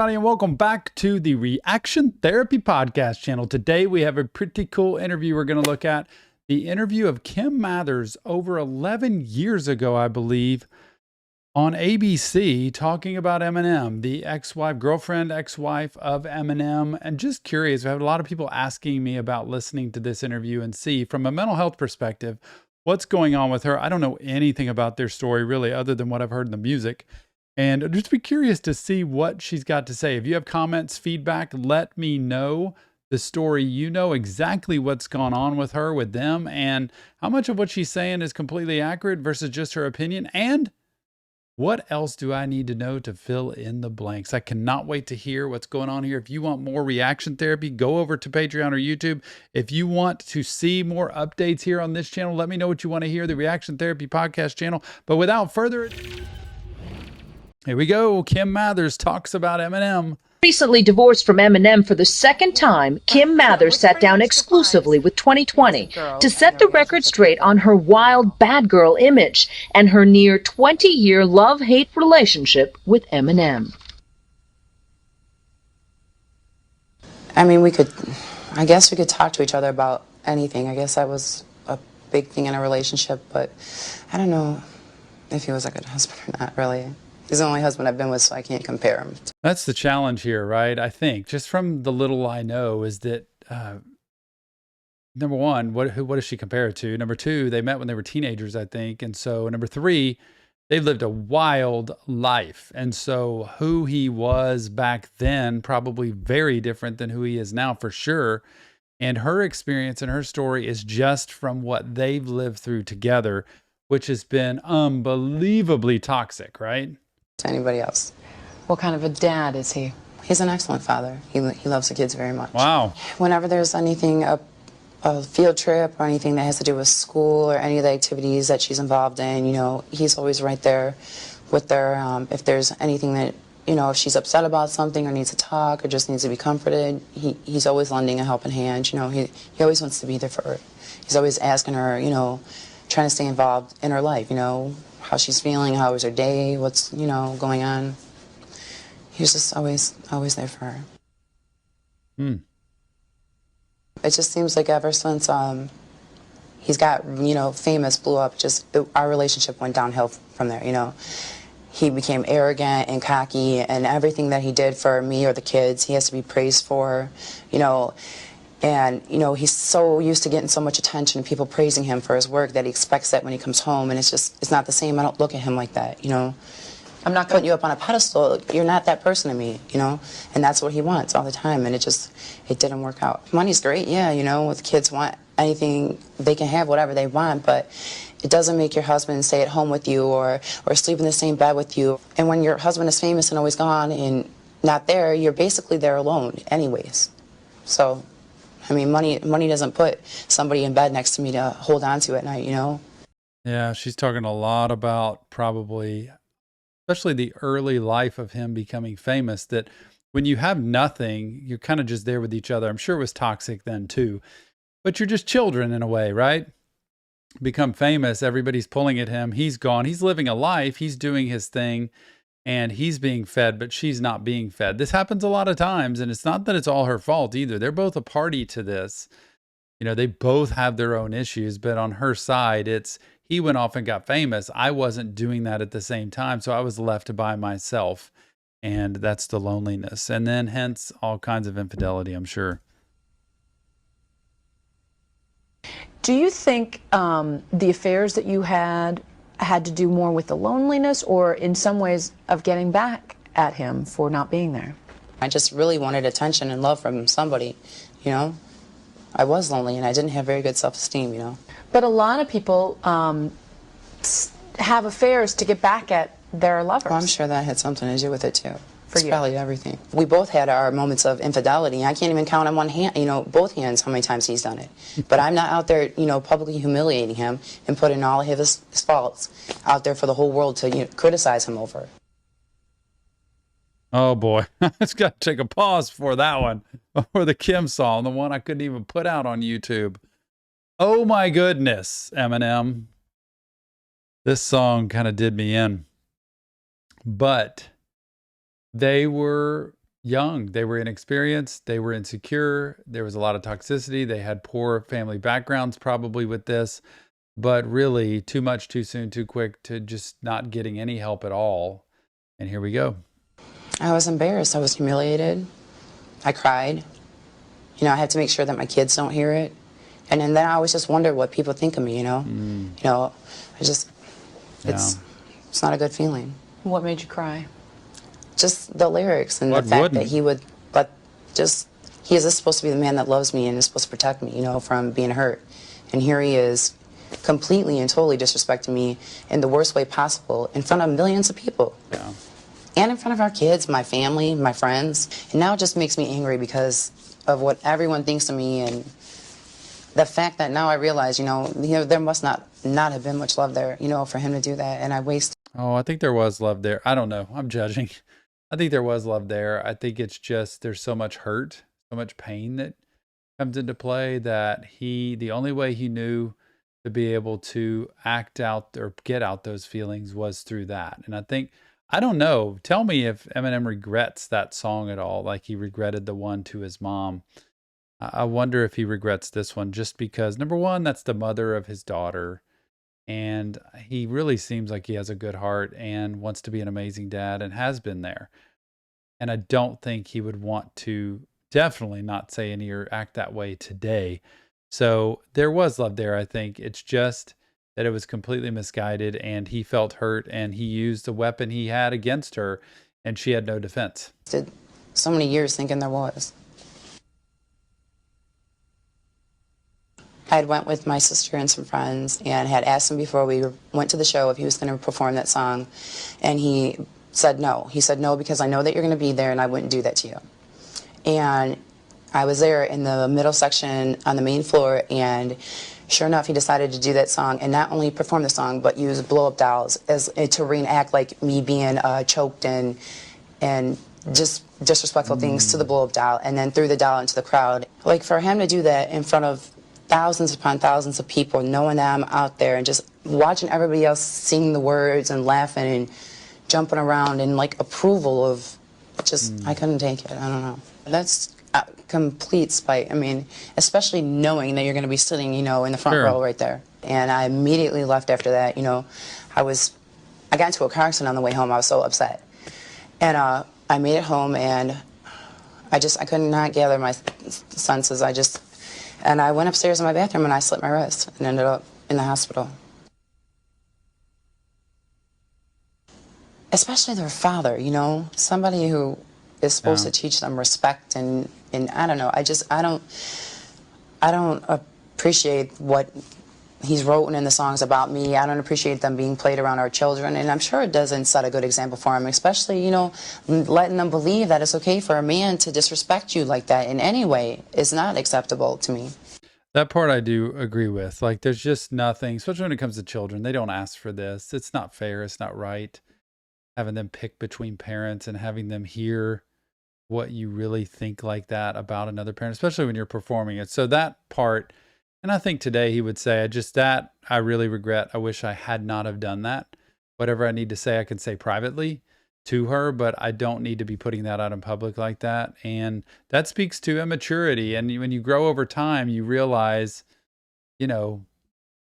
everybody, and welcome back to the Reaction Therapy Podcast channel. Today, we have a pretty cool interview we're going to look at. The interview of Kim Mathers over 11 years ago, I believe, on ABC, talking about Eminem, the girlfriend, ex-wife of Eminem. And just curious, I have a lot of people asking me about listening to this interview and see, from a mental health perspective, what's going on with her. I don't know anything about their story, really, other than what I've heard in the music. And I'd just be curious to see what she's got to say. If you have comments, feedback, let me know the story. You know exactly what's gone on with her, with them, and how much of what she's saying is completely accurate versus just her opinion. And what else do I need to know to fill in the blanks? I cannot wait to hear what's going on here. If you want more reaction therapy, go over to Patreon or YouTube. If you want to see more updates here on this channel, let me know what you want to hear, the Reaction Therapy Podcast channel. But without further ado, here we go. Kim Mathers talks about Eminem. Recently divorced from Eminem for the second time, Kim Mathers sat down exclusively with 2020 to set the record straight on her wild bad girl image and her near 20-year love-hate relationship with Eminem. I mean, I guess we could talk to each other about anything. I guess that was a big thing in a relationship, but I don't know if he was a good husband or not, really. He's the only husband I've been with, so I can't compare him. That's the challenge here, right? I think, just from the little I know, is that, number one, what does she compare it to? Number two, they met when they were teenagers, I think. And so, number three, they've lived a wild life. And so who he was back then, probably very different than who he is now, for sure. And her experience and her story is just from what they've lived through together, which has been unbelievably toxic, right? To anybody else. What kind of a dad is he? He's an excellent father. He loves the kids very much. Wow. Whenever there's anything, a field trip or anything that has to do with school or any of the activities that she's involved in, you know, he's always right there with her. If there's anything that, you know, if she's upset about something or needs to talk or just needs to be comforted, he's always lending a helping hand. You know, he always wants to be there for her. He's always asking her, you know, trying to stay involved in her life, you know, how she's feeling, how was her day, what's, you know, going on. He's just always there for her. It just seems like ever since he's got, you know, famous, blew up, our relationship went downhill from there, you know. He became arrogant and cocky, and everything that he did for me or the kids, he has to be praised for, you know. And, you know, he's so used to getting so much attention and people praising him for his work that he expects that when he comes home, and it's not the same. I don't look at him like that, you know. I'm not putting you up on a pedestal. You're not that person to me, you know. And that's what he wants all the time, and it didn't work out. Money's great, yeah, you know, with kids want anything, they can have whatever they want, but it doesn't make your husband stay at home with you or sleep in the same bed with you. And when your husband is famous and always gone and not there, you're basically there alone anyways. So, I mean, money doesn't put somebody in bed next to me to hold on to at night, you know? Yeah, she's talking a lot about probably, especially the early life of him becoming famous, that when you have nothing, you're kind of just there with each other. I'm sure it was toxic then too, but you're just children in a way, right? Become famous, everybody's pulling at him. He's gone. He's living a life. He's doing his thing. And he's being fed, but she's not being fed. This happens a lot of times, and it's not that it's all her fault either. They're both a party to this. You know, they both have their own issues, but on her side, it's he went off and got famous. I wasn't doing that at the same time, so I was left by myself, and that's the loneliness. And then hence all kinds of infidelity, I'm sure. Do you think the affairs that you had to do more with the loneliness or in some ways of getting back at him for not being there? I just really wanted attention and love from somebody, you know. I was lonely and I didn't have very good self-esteem, you know. But a lot of people have affairs to get back at their lovers. Well, I'm sure that had something to do with it too. For it's you. Probably everything. We both had our moments of infidelity. I can't even count on one hand, you know, both hands how many times he's done it. But I'm not out there, you know, publicly humiliating him and putting all of his faults out there for the whole world to, you know, criticize him over. Oh boy, it's got to take a pause for that one, or the Kim song, the one I couldn't even put out on YouTube. Oh my goodness, Eminem. This song kind of did me in. But they were young. They were inexperienced. They were insecure. There was a lot of toxicity. They had poor family backgrounds probably with this, but really too much, too soon, too quick to just not getting any help at all. And here we go. I was embarrassed. I was humiliated. I cried. You know, I had to make sure that my kids don't hear it. And then I always just wonder what people think of me, you know? You know, it's not a good feeling. What made you cry? Just the lyrics and the fact that he would, he is supposed to be the man that loves me and is supposed to protect me, you know, from being hurt. And here he is completely and totally disrespecting me in the worst way possible in front of millions of people. Yeah. And in front of our kids, my family, my friends. And now it just makes me angry because of what everyone thinks of me, and the fact that now I realize, you know, there must not have been much love there, you know, for him to do that, and I wasted. Oh, I think there was love there. I don't know. I'm judging. I think there was love there. I think it's just there's so much hurt, so much pain that comes into play that the only way he knew to be able to act out or get out those feelings was through that. And I don't know. Tell me if Eminem regrets that song at all, like he regretted the one to his mom. I wonder if he regrets this one just because, number one, that's the mother of his daughter. And he really seems like he has a good heart and wants to be an amazing dad and has been there. And I don't think he would want to definitely not say any or act that way today. So there was love there, I think. It's just that it was completely misguided and he felt hurt and he used the weapon he had against her and she had no defense. Did so many years thinking there was. I had went with my sister and some friends and had asked him before we went to the show if he was going to perform that song, and he said no. He said no because I know that you're going to be there and I wouldn't do that to you. And I was there in the middle section on the main floor, and sure enough, he decided to do that song and not only perform the song but use blow-up dolls to reenact like me being choked and just disrespectful things to the blow-up doll, and then threw the doll into the crowd. Like, for him to do that in front of thousands upon thousands of people, knowing that I'm out there and just watching everybody else sing the words and laughing and jumping around in like approval of I couldn't take it. I don't know. That's complete spite. I mean, especially knowing that you're going to be sitting, you know, in the front row right there. And I immediately left after that. You know, I got into a car accident on the way home. I was so upset. And I made it home, and I could not gather my senses. And I went upstairs in my bathroom and I slit my wrist and ended up in the hospital. Especially their father, you know, somebody who is supposed to teach them respect and I don't know. I don't appreciate what he's written in the songs about me. I don't appreciate them being played around our children, and I'm sure it doesn't set a good example for him, especially, you know, letting them believe that it's okay for a man to disrespect you like that in any way is not acceptable to me. That part I do agree with. Like, there's just nothing, especially when it comes to children. They don't ask for this. It's not fair. It's not right. Having them pick between parents and having them hear what you really think like that about another parent, especially when you're performing it. So that part, and I think today he would say, I really regret. I wish I had not have done that. Whatever I need to say, I can say privately to her, but I don't need to be putting that out in public like that. And that speaks to immaturity. And when you grow over time, you realize, you know,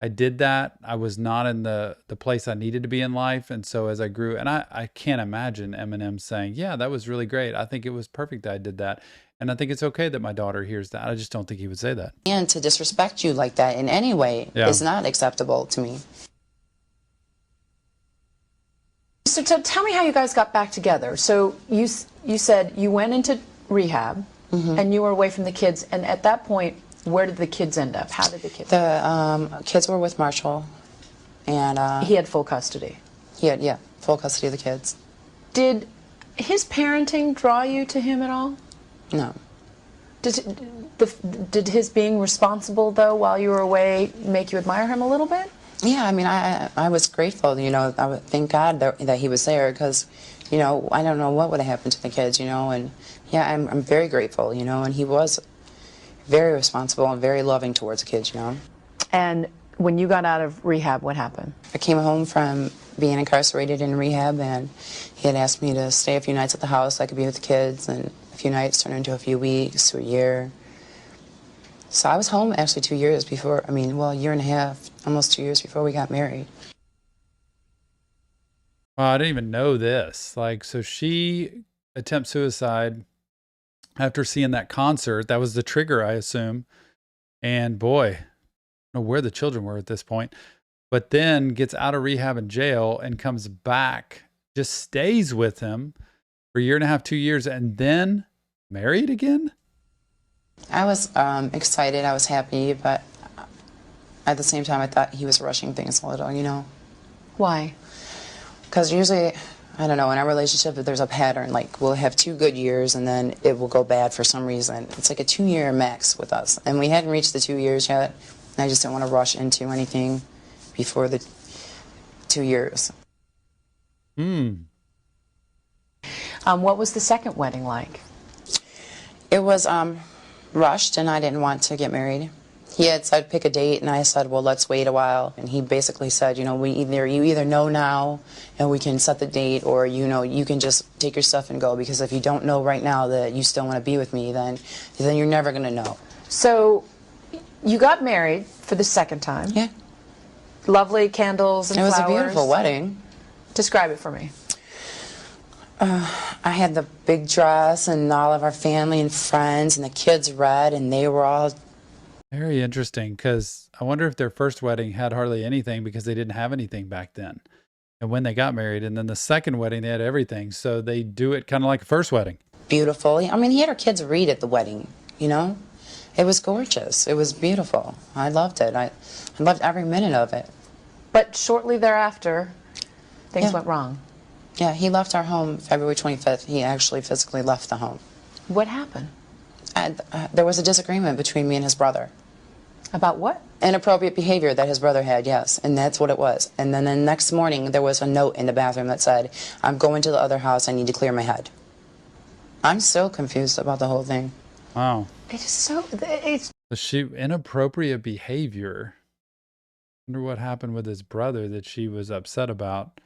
I did that. I was not in the place I needed to be in life. And so as I grew, and I can't imagine Eminem saying, yeah, that was really great. I think it was perfect that I did that. And I think it's okay that my daughter hears that. I just don't think he would say that. And to disrespect you like that in any way is not acceptable to me. So tell me how you guys got back together. So you said you went into rehab and you were away from the kids. And at that point, where did the kids end up? How did the kids? The kids were with Marshall, and he had full custody. He had full custody of the kids. Did his parenting draw you to him at all? No. Did his being responsible though while you were away make you admire him a little bit? Yeah, I mean, I was grateful. You know, I would thank God that he was there, because, you know, I don't know what would have happened to the kids. You know, and yeah, I'm very grateful. You know, and he was very responsible and very loving towards the kids, you know. And When you got out of rehab, what happened? I came home from being incarcerated in rehab, and he had asked me to stay a few nights at the house so I could be with the kids, and a few nights turned into a few weeks to a year. So I was home actually 2 years before, well, a year and a half, almost 2 years before we got married. Well, I didn't even know this. Like, so she attempts suicide after seeing that concert. That was the trigger, I assume. And boy, I don't know where the children were at this point, but then gets out of rehab and jail and comes back, just stays with him for a year and a half, 2 years, and then married again? I was excited, I was happy, but at the same time I thought he was rushing things a little, Why? Because usually, I don't know, in our relationship, there's a pattern. Like, we'll have 2 good years, and then it will go bad for some reason. It's like a 2-year max with us. And we hadn't reached the 2 years yet. And I just didn't want to rush into anything before the 2 years. What was the second wedding like? It was rushed, and I didn't want to get married. He had said pick a date, and I said, well, let's wait a while. And he basically said, you either know now and we can set the date, or you can just take your stuff and go, because if you don't know right now that you still want to be with me, then you're never going to know. So you got married for the second time. Yeah. Lovely candles and flowers. It was a beautiful wedding. Describe it for me. I had the big dress, and all of our family and friends, and the kids read, and they were all... Very interesting, because I wonder if their first wedding had hardly anything because they didn't have anything back then. And when they got married, and then the second wedding, they had everything. So they do it kind of like a first wedding. Beautiful. He had our kids read at the wedding, It was gorgeous. It was beautiful. I loved it. I loved every minute of it. But shortly thereafter, things went wrong. Yeah, he left our home February 25th. He actually physically left the home. What happened? There was a disagreement between me and his brother. About what? Inappropriate behavior that his brother had, yes, and that's what it was. And then the next morning, there was a note in the bathroom that said, I'm going to the other house, I need to clear my head. I'm still confused about the whole thing. Wow. It's Inappropriate behavior. I wonder what happened with his brother that she was upset about.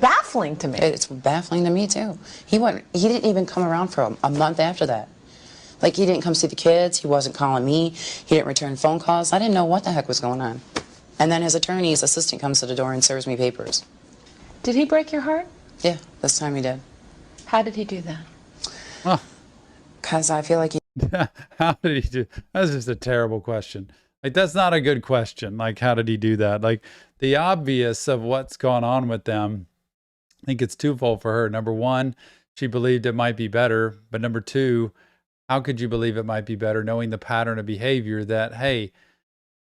baffling to me. It's baffling to me, too. He didn't even come around for a month after that. Like, he didn't come see the kids. He wasn't calling me. He didn't return phone calls. I didn't know what the heck was going on. And then his attorney's assistant comes to the door and serves me papers. Did he break your heart? Yeah, this time he did. How did he do that? Oh. Because I feel like he... How did he do? That's just a terrible question. Like, that's not a good question. Like, how did he do that? Like, the obvious of what's gone on with them, I think it's twofold for her. Number one, she believed it might be better. But number two, how could you believe it might be better knowing the pattern of behavior that, hey,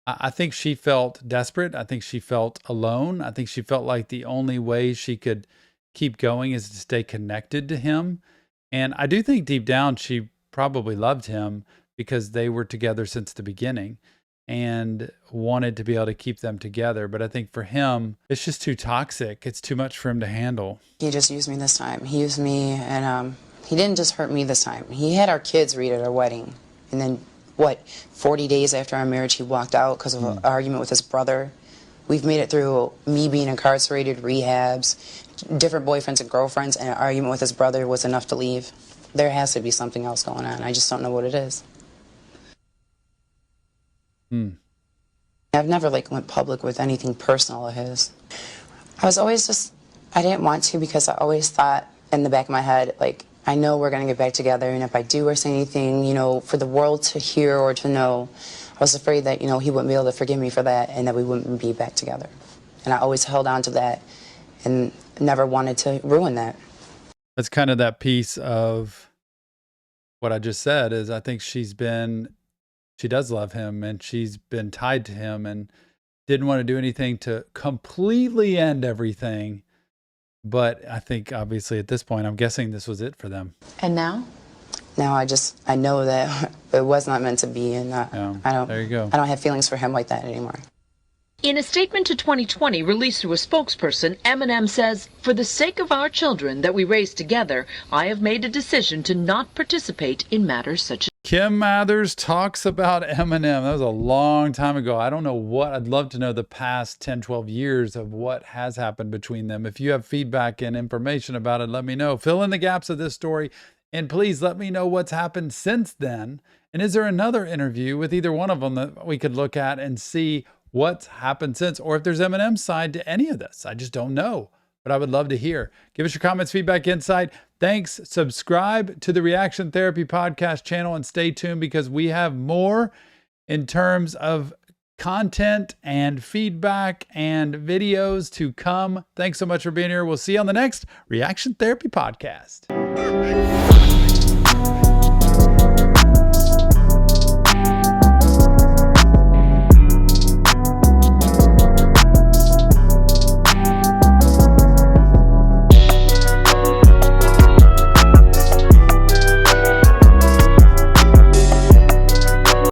I think she felt desperate. I think she felt alone. I think she felt like the only way she could keep going is to stay connected to him. And I do think deep down she probably loved him because they were together since the beginning and wanted to be able to keep them together. But I think for him, it's just too toxic. It's too much for him to handle. He just used me this time. He used me, and he didn't just hurt me this time. He had our kids read at our wedding. And then, 40 days after our marriage, he walked out because of an argument with his brother. We've made it through me being incarcerated, rehabs, different boyfriends and girlfriends, and an argument with his brother was enough to leave. There has to be something else going on. I just don't know what it is. I've never went public with anything personal of his. I was always I didn't want to because I always thought in the back of my head, I know we're going to get back together, and if I do or say anything, for the world to hear or to know, I was afraid that, he wouldn't be able to forgive me for that and that we wouldn't be back together. And I always held on to that and never wanted to ruin that. That's kind of that piece of what I just said is I think she does love him and she's been tied to him and didn't want to do anything to completely end everything. But I think obviously at this point, I'm guessing this was it for them. And now? Now I know that it was not meant to be, and there you go. I don't have feelings for him like that anymore. In a statement to 2020 released through a spokesperson, Eminem says, "For the sake of our children that we raised together, I have made a decision to not participate in matters such as Kim Mathers talks about Eminem. That was a long time ago. I don't know what, I'd love to know the past 10, 12 years of what has happened between them. If you have feedback and information about it, let me know. Fill in the gaps of this story. And please let me know what's happened since then. And is there another interview with either one of them that we could look at and see what's happened since, or if there's Eminem's side to any of this? I just don't know, but I would love to hear. Give us your comments, feedback, insight. Thanks. Subscribe to the Reaction Therapy podcast channel and stay tuned because we have more in terms of content and feedback and videos to come. Thanks so much for being here. We'll see you on the next Reaction Therapy podcast.